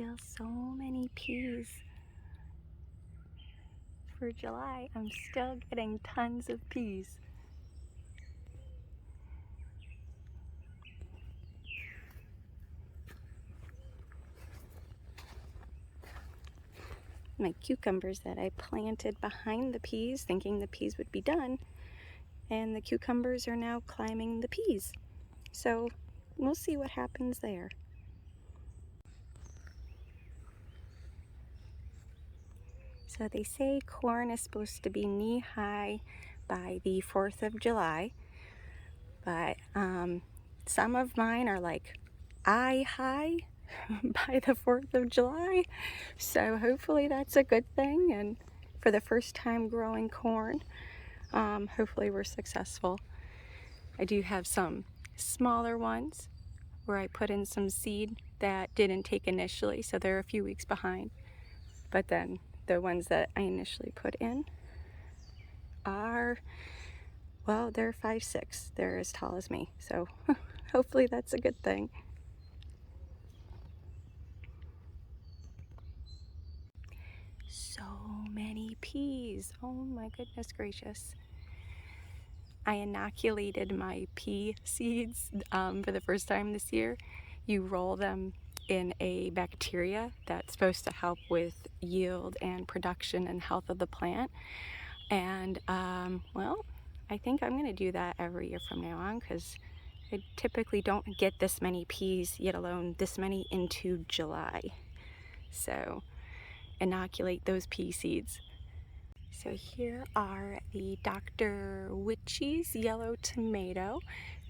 still so many peas for July. I'm still getting tons of peas. My cucumbers that I planted behind the peas, thinking the peas would be done, and the cucumbers are now climbing the peas. So we'll see what happens there. So they say corn is supposed to be knee-high by the 4th of July, but some of mine are like eye-high by the 4th of July. So hopefully that's a good thing, and for the first time growing corn, hopefully we're successful. I do have some smaller ones where I put in some seed that didn't take initially, so they're a few weeks behind. But then the ones that I initially put in are, well, they're 5'6". They're as tall as me, so hopefully that's a good thing. So many peas. Oh my goodness gracious. I inoculated my pea seeds for the first time this year. You roll them in a bacteria that's supposed to help with yield and production and health of the plant. And well, I think I'm gonna do that every year from now on, because I typically don't get this many peas, yet alone this many into July. So inoculate those pea seeds. So here are the Dr. Witchy's yellow tomato.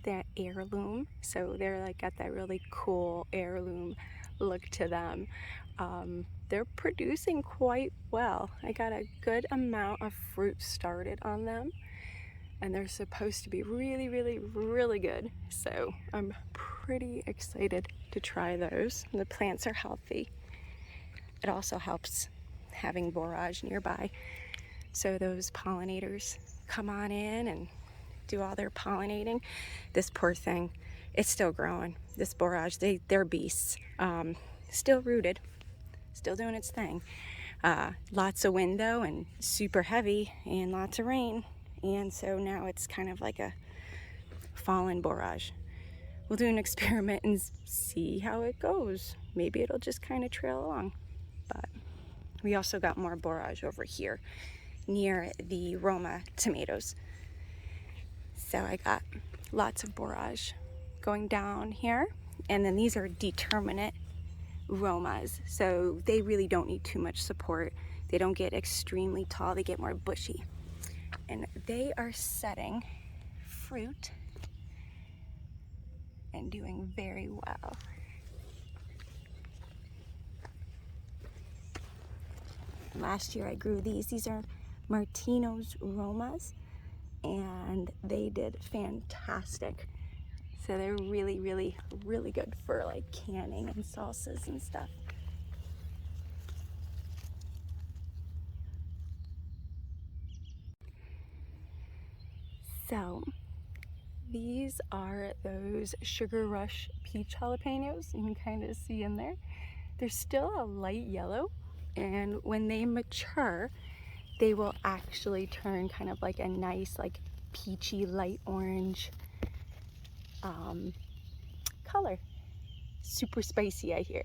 They're heirloom, so they're like got that really cool heirloom look to them. They're producing quite well. I got a good amount of fruit started on them, and they're supposed to be really, really, really good. So I'm pretty excited to try those. The plants are healthy. It also helps having borage nearby, so those pollinators come on in and do all their pollinating. This poor thing, it's still growing. This borage, they're beasts. Still rooted, still doing its thing. Lots of wind though, and super heavy, and lots of rain. And so now it's kind of like a fallen borage. We'll do an experiment and see how it goes. Maybe it'll just kind of trail along. But we also got more borage over here near the Roma tomatoes. So I got lots of borage going down here. And then these are determinate Romas, so they really don't need too much support. They don't get extremely tall, they get more bushy. And they are setting fruit and doing very well. Last year I grew these. These are Martino's Romas, and they did fantastic. So they're really, really, really good for like canning and salsas and stuff. So these are those Sugar Rush peach jalapenos. You can kind of see in there. They're still a light yellow, and when they mature, they will actually turn kind of like a nice, like peachy light orange color. Super spicy, I hear.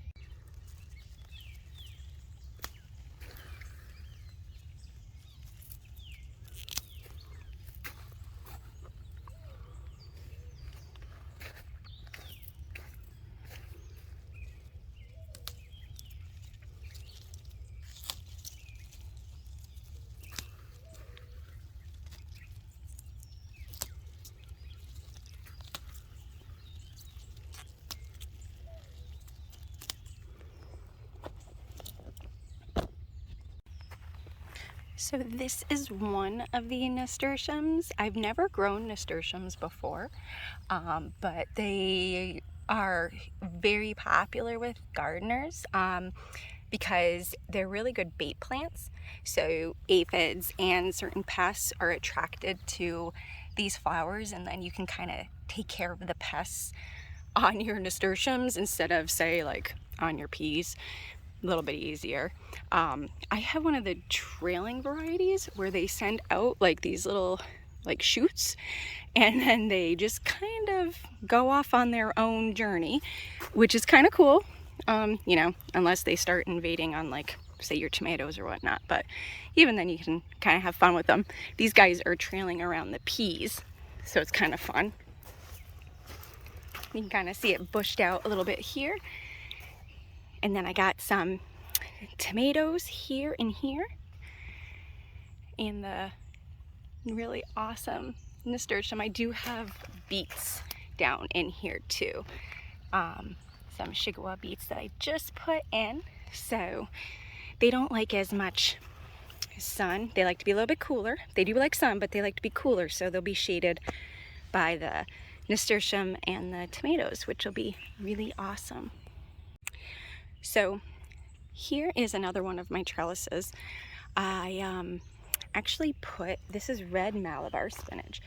So this is one of the nasturtiums. I've never grown nasturtiums before, but they are very popular with gardeners because they're really good bait plants. So aphids and certain pests are attracted to these flowers, and then you can kind of take care of the pests on your nasturtiums instead of, say, like on your peas. a little bit easier. I have one of the trailing varieties where they send out like these little like shoots, and then they just kind of go off on their own journey, which is kind of cool. You know, unless they start invading on, like, say, your tomatoes or whatnot, but even then you can kind of have fun with them. These guys are trailing around the peas, so it's kind of fun. You can kind of see it bushed out a little bit here. And then I got some tomatoes here and here, and the really awesome nasturtium. I do have beets down in here too. Some Shigawa beets that I just put in, so they don't like as much sun. They like to be a little bit cooler. They do like sun, but they like to be cooler, so they'll be shaded by the nasturtium and the tomatoes, which will be really awesome. So here is another one of my trellises. I actually put, this is red Malabar spinach.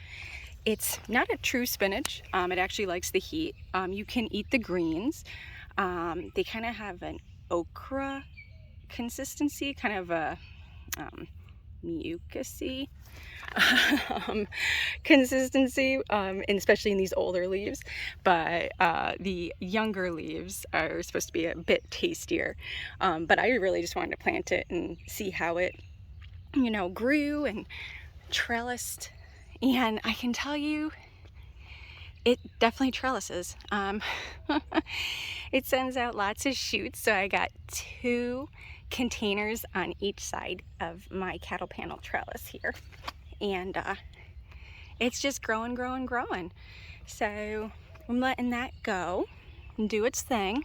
It's not a true spinach. It actually likes the heat. You can eat the greens. They kind of have an okra consistency, kind of a mucusy consistency, and especially in these older leaves. But the younger leaves are supposed to be a bit tastier. But I really just wanted to plant it and see how it, you know, grew and trellised. And I can tell you, it definitely trellises. It sends out lots of shoots, so I got 2 containers on each side of my cattle panel trellis here. And it's just growing, growing, growing. So I'm letting that go and do its thing.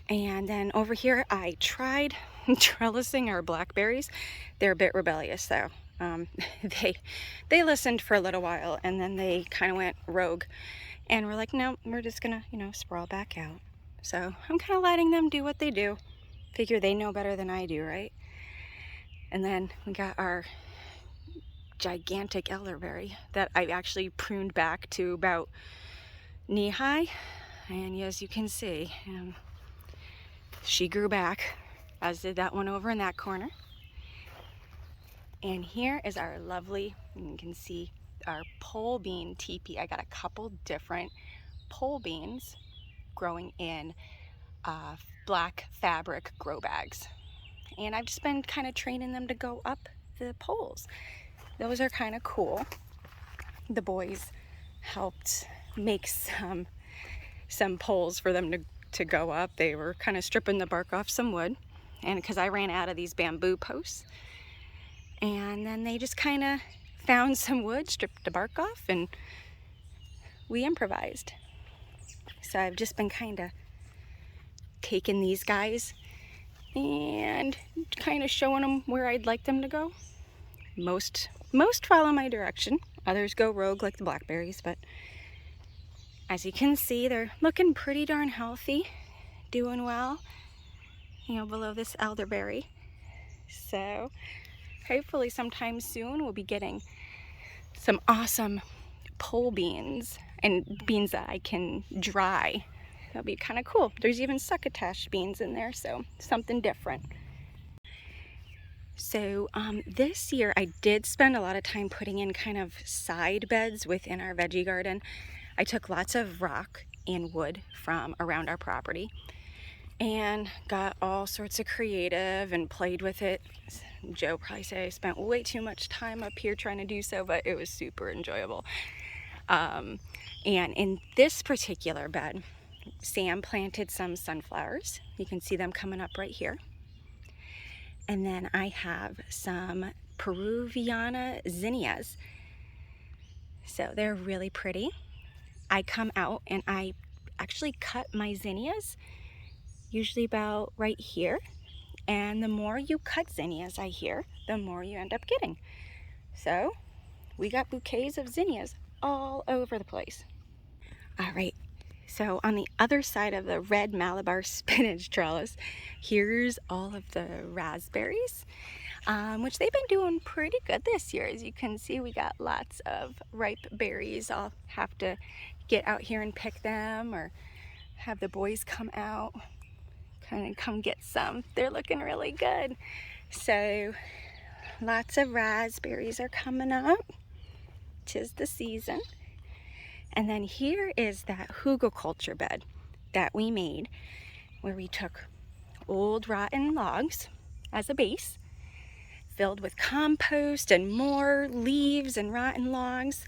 And then over here, I tried trellising our blackberries. They're a bit rebellious though. They listened for a little while, and then they kind of went rogue, and we're like, no, we're just gonna, you know, sprawl back out. So I'm kind of letting them do what they do. Figure they know better than I do, right? And then we got our gigantic elderberry that I actually pruned back to about knee high, and as you can see, she grew back, as did that one over in that corner. And here is our lovely, you can see our pole bean teepee. I got a couple different pole beans growing in black fabric grow bags, and I've just been kind of training them to go up the poles. Those are kind of cool. The boys helped make some poles for them to go up. They were kind of stripping the bark off some wood, and because I ran out of these bamboo posts, and then they just kind of found some wood, stripped the bark off, and we improvised. So I've just been kind of taking these guys and kind of showing them where I'd like them to go. Most follow my direction. Others go rogue like the blackberries, but as you can see, they're looking pretty darn healthy, doing well, you know, below this elderberry. So hopefully sometime soon we'll be getting some awesome pole beans and beans that I can dry. That'll be kind of cool. There's even succotash beans in there, so something different. So this year I did spend a lot of time putting in kind of side beds within our veggie garden. I took lots of rock and wood from around our property and got all sorts of creative and played with it. Joe probably say I spent way too much time up here trying to do so, but it was super enjoyable. And in this particular bed, Sam planted some sunflowers. You can see them coming up right here. And then I have some Peruviana zinnias. So they're really pretty. I come out and I actually cut my zinnias, usually about right here. And the more you cut zinnias, I hear, the more you end up getting. So we got bouquets of zinnias all over the place. All right, so on the other side of the red Malabar spinach trellis, here's all of the raspberries, which they've been doing pretty good this year. As you can see, we got lots of ripe berries. I'll have to get out here and pick them, or have the boys come out, Kind of come get some. They're looking really good. So lots of raspberries are coming up. 'Tis the season. And then here is that hugelkultur bed that we made, where we took old rotten logs as a base, filled with compost and more leaves and rotten logs.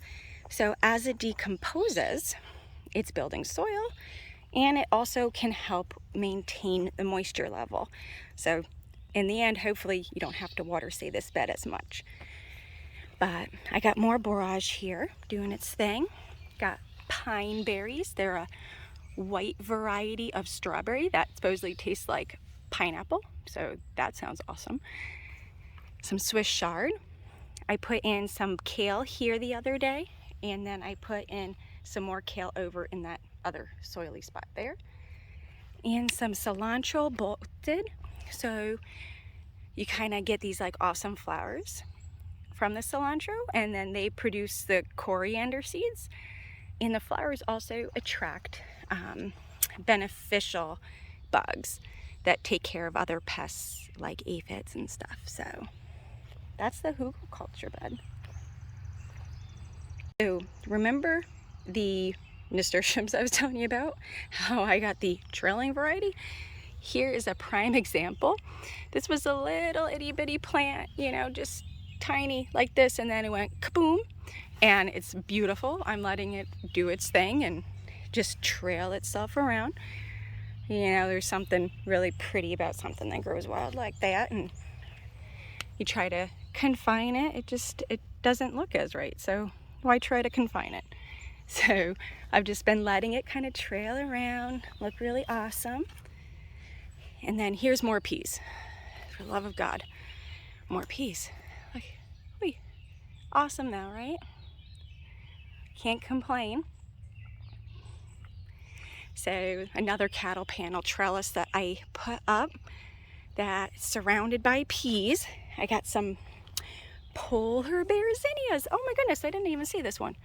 So as it decomposes, it's building soil, and it also can help maintain the moisture level. So in the end, hopefully you don't have to water save this bed as much. But I got more borage here doing its thing. Got pine berries. They're a white variety of strawberry that supposedly tastes like pineapple. So that sounds awesome. Some Swiss chard. I put in some kale here the other day, and then I put in some more kale over in that other soily spot there. And some cilantro bolted. So you kind of get these like awesome flowers from the cilantro, and then they produce the coriander seeds. And the flowers also attract beneficial bugs that take care of other pests like aphids and stuff. So that's the hugelkultur bed. So remember the nasturtiums I was telling you about? How I got the trailing variety? Here is a prime example. This was a little itty bitty plant, you know, just tiny like this, and then it went kaboom, and it's beautiful. I'm letting it do its thing and just trail itself around. You know, there's something really pretty about something that grows wild like that, and you try to confine it, it doesn't look as right. So why try to confine it? So I've just been letting it kind of trail around, look really awesome. And then here's more peas. For the love of God, more peas. Like, wait, awesome now, right? Can't complain. So another cattle panel trellis that I put up that's surrounded by peas. I got some polar bear zinnias. Oh my goodness, I didn't even see this one.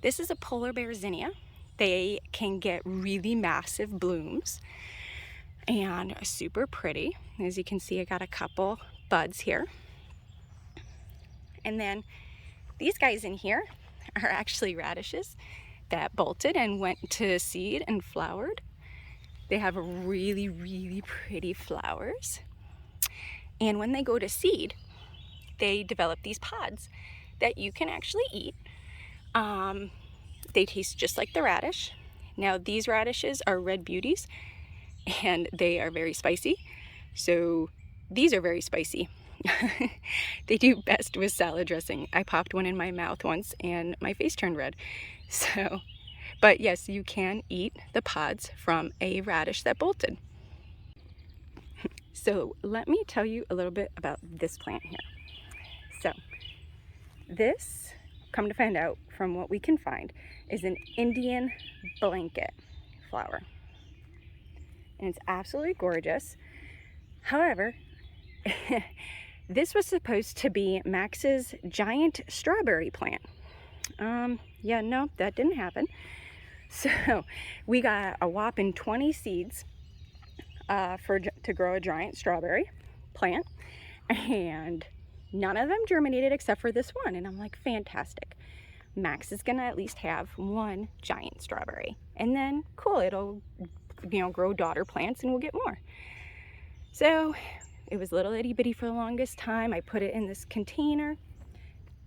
This is a polar bear zinnia. They can get really massive blooms and are super pretty. As you can see, I got a couple buds here. And then these guys in here are actually radishes that bolted and went to seed and flowered. They have really, really pretty flowers. And when they go to seed, they develop these pods that you can actually eat. They taste just like the radish. Now these radishes are red beauties, and they are very spicy. So these are very spicy. They do best with salad dressing. I popped one in my mouth once and my face turned red. So, but yes, you can eat the pods from a radish that bolted. So let me tell you a little bit about this plant here. So this, come to find out from what we can find, is an Indian blanket flower. And it's absolutely gorgeous. However, this was supposed to be Max's giant strawberry plant. Yeah, no, that didn't happen. So we got a whopping 20 seeds to grow a giant strawberry plant, and none of them germinated except for this one. And I'm like, fantastic. Max is gonna at least have one giant strawberry, and then cool, it'll, you know, grow daughter plants and we'll get more. So it was little itty bitty for the longest time. I put it in this container,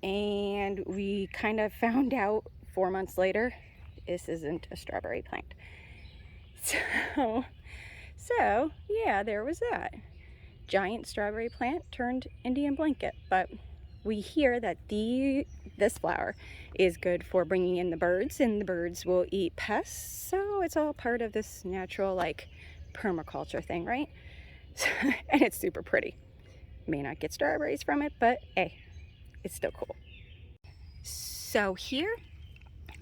and we kind of found out 4 months later, this isn't a strawberry plant. So yeah, there was that. Giant strawberry plant turned Indian blanket. But we hear that this flower is good for bringing in the birds, and the birds will eat pests. So it's all part of this natural, like, permaculture thing, right? And it's super pretty. May not get strawberries from it, but hey, it's still cool. So here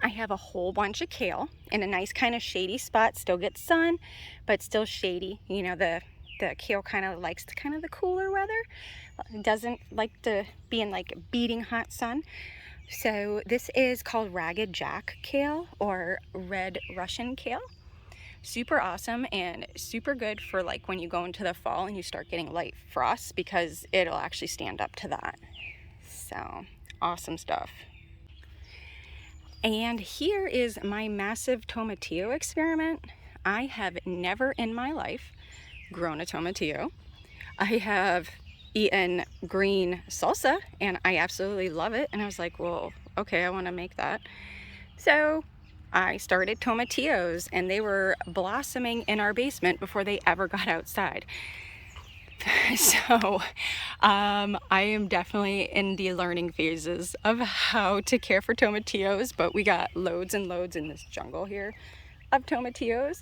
I have a whole bunch of kale in a nice kind of shady spot. Still gets sun, but still shady. You know, the kale kind of likes the cooler weather. It doesn't like to be in like beating hot sun. So this is called Ragged Jack kale, or red Russian kale. super awesome and super good for like when you go into the fall and you start getting light frosts, because it'll actually stand up to that. So awesome stuff. And here is my massive tomatillo experiment. I have never in my life grown a tomatillo. I have eaten green salsa and I absolutely love it. And I was like, well, okay, I want to make that. So I started tomatillos and they were blossoming in our basement before they ever got outside. So I am definitely in the learning phases of how to care for tomatillos, but we got loads and loads in this jungle here of tomatillos.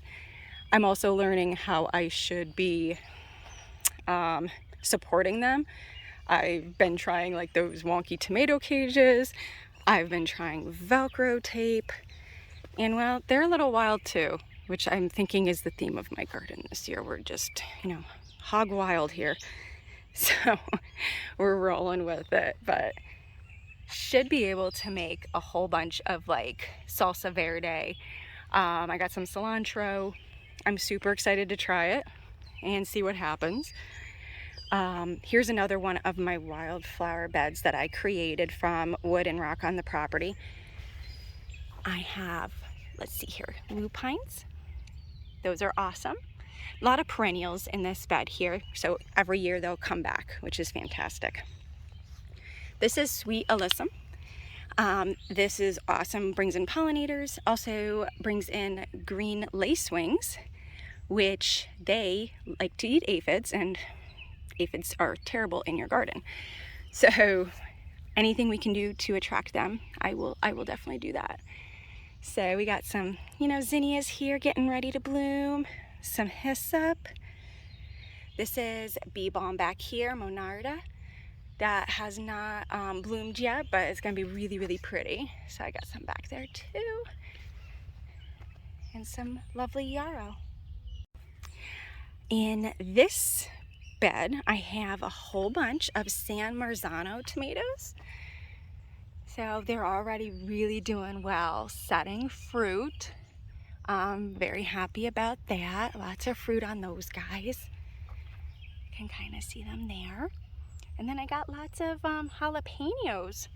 I'm also learning how I should be supporting them. I've been trying like those wonky tomato cages. I've been trying Velcro tape, and well, they're a little wild too, which I'm thinking is the theme of my garden this year. We're just, you know, hog wild here. So we're rolling with it, but should be able to make a whole bunch of like salsa verde. I got some cilantro. I'm super excited to try it and see what happens. Here's another one of my wildflower beds that I created from wood and rock on the property. I have, let's see here, lupines. Those are awesome. A lot of perennials in this bed here, so every year they'll come back, which is fantastic. This is sweet alyssum. This is awesome, brings in pollinators, also brings in green lacewings, which they like to eat aphids, and aphids are terrible in your garden. So anything we can do to attract them, I will definitely do that. So we got some, you know, zinnias here getting ready to bloom, some hyssop. This is bee balm back here, Monarda. That has not bloomed yet, but it's gonna be really, really pretty. So I got some back there too. And some lovely yarrow. In this bed, I have a whole bunch of San Marzano tomatoes. So they're already really doing well, setting fruit. Very happy about that. Lots of fruit on those guys. You can kind of see them there. And then I got lots of jalapenos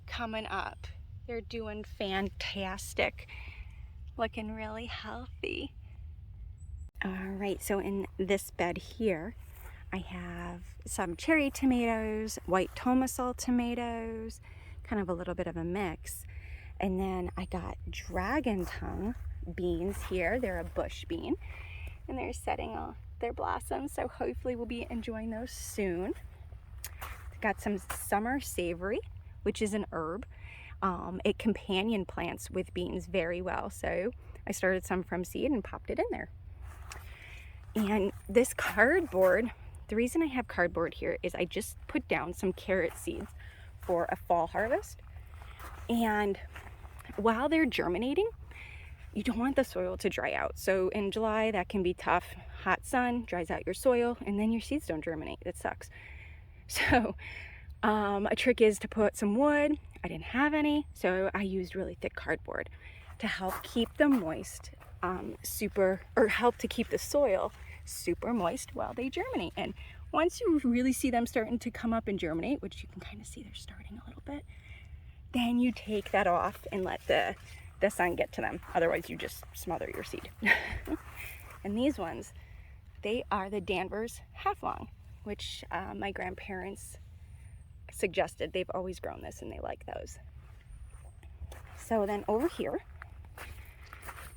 coming up. They're doing fantastic, looking really healthy. All right, so in this bed here, I have some cherry tomatoes, white tomatillo tomatoes, kind of a little bit of a mix. And then I got dragon tongue beans here. They're a bush bean, and they're setting off their blossoms, so hopefully we'll be enjoying those soon. Got some summer savory, which is an herb. It companion plants with beans very well, so I started some from seed and popped it in there. And this cardboard, the reason I have cardboard here is I just put down some carrot seeds for a fall harvest. And while they're germinating, you don't want the soil to dry out. So in July, that can be tough. Hot sun dries out your soil, and then your seeds don't germinate. That sucks. So a trick is to put some wood. I didn't have any, so I used really thick cardboard to help keep them moist, help to keep the soil super moist while they germinate. And once you really see them starting to come up and germinate, which you can kind of see they're starting a little bit, then you take that off and let the sun get to them. Otherwise you just smother your seed. And these ones, they are the Danvers half long, which my grandparents suggested. They've always grown this and they like those. So then over here,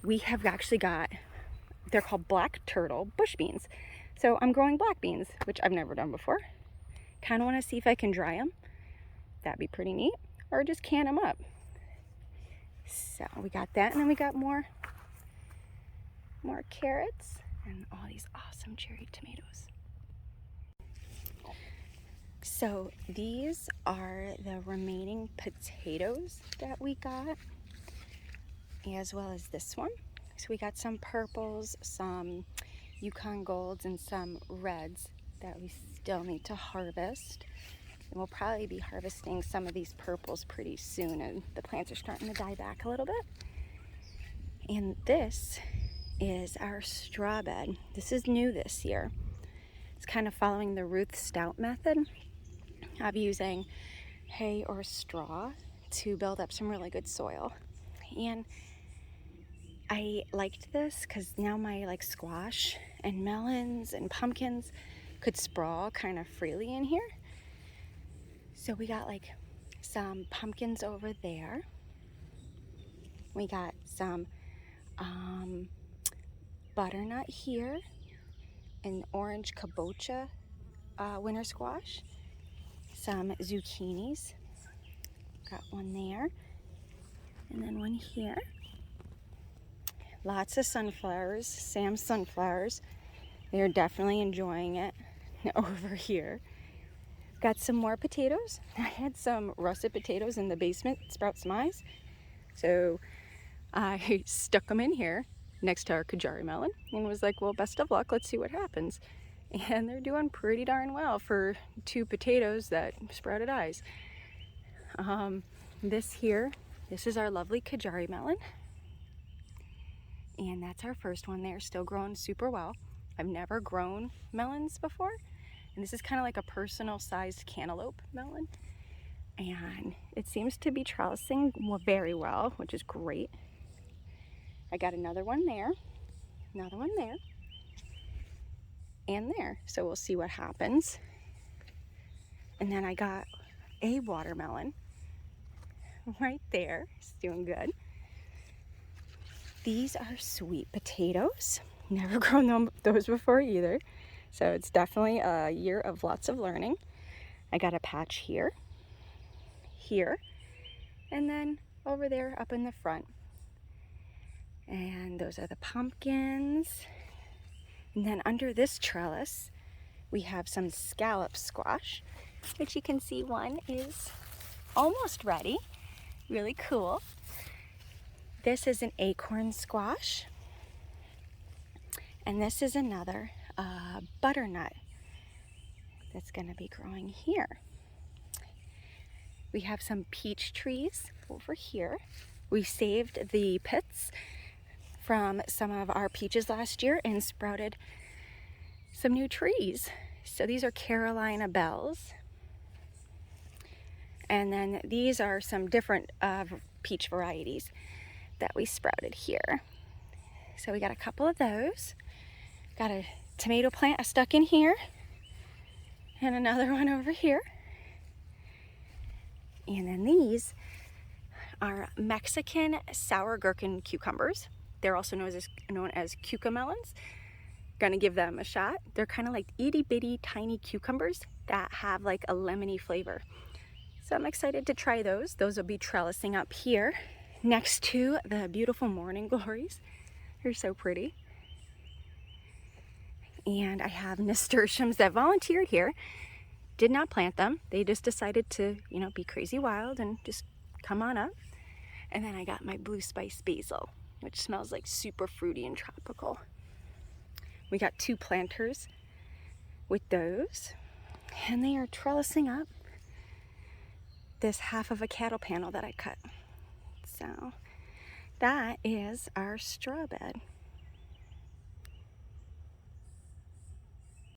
we have actually got, they're called black turtle bush beans. So I'm growing black beans, which I've never done before. Kind of want to see if I can dry them. That'd be pretty neat. Or just can them up. So we got that, and then we got more carrots and all these awesome cherry tomatoes. So these are the remaining potatoes that we got, as well as this one. So we got some purples, some Yukon Golds, and some reds that we still need to harvest. And we'll probably be harvesting some of these purples pretty soon, and the plants are starting to die back a little bit. And this is our straw bed. This is new this year. It's kind of following the Ruth Stout method of using hay or straw to build up some really good soil. And I liked this because now my squash and melons and pumpkins could sprawl kind of freely in here. So we got some pumpkins over there. We got some butternut here, an orange kabocha winter squash, some zucchinis, got one there, and then one here. Lots of sunflowers, Sam's sunflowers. They're definitely enjoying it over here. Got some more potatoes. I had some russet potatoes in the basement sprout some eyes, so I stuck them in here next to our Kajari melon and was like, well, best of luck, let's see what happens. And they're doing pretty darn well for 2 potatoes that sprouted eyes. This is our lovely Kajari melon, and that's our first one. They're still growing super well. I've never grown melons before, and this is kind of like a personal sized cantaloupe melon, and it seems to be trellising very well, which is great. I got another one there, and there, so we'll see what happens. And then I got a watermelon right there. It's doing good. These are sweet potatoes. Never grown those before either, so it's definitely a year of lots of learning. I got a patch here, and then over there up in the front. And those are the pumpkins. And then under this trellis, we have some scallop squash, which you can see one is almost ready. Really cool. This is an acorn squash. And this is another butternut that's going to be growing here. We have some peach trees over here. We saved the pits from some of our peaches last year and sprouted some new trees. So these are Carolina bells. And then these are some different peach varieties that we sprouted here. So we got a couple of those. Got a tomato plant stuck in here, and another one over here. And then these are Mexican sour gherkin cucumbers. They're also known as cucamelons. Gonna give them a shot. They're kind of like itty bitty tiny cucumbers that have like a lemony flavor. So I'm excited to try those. Those will be trellising up here next to the beautiful morning glories. They're so pretty. And I have nasturtiums that volunteered here. Did not plant them. They just decided to, be crazy wild and just come on up. And then I got my blue spice basil, which smells like super fruity and tropical. We got 2 planters with those, and they are trellising up this half of a cattle panel that I cut. So that is our straw bed.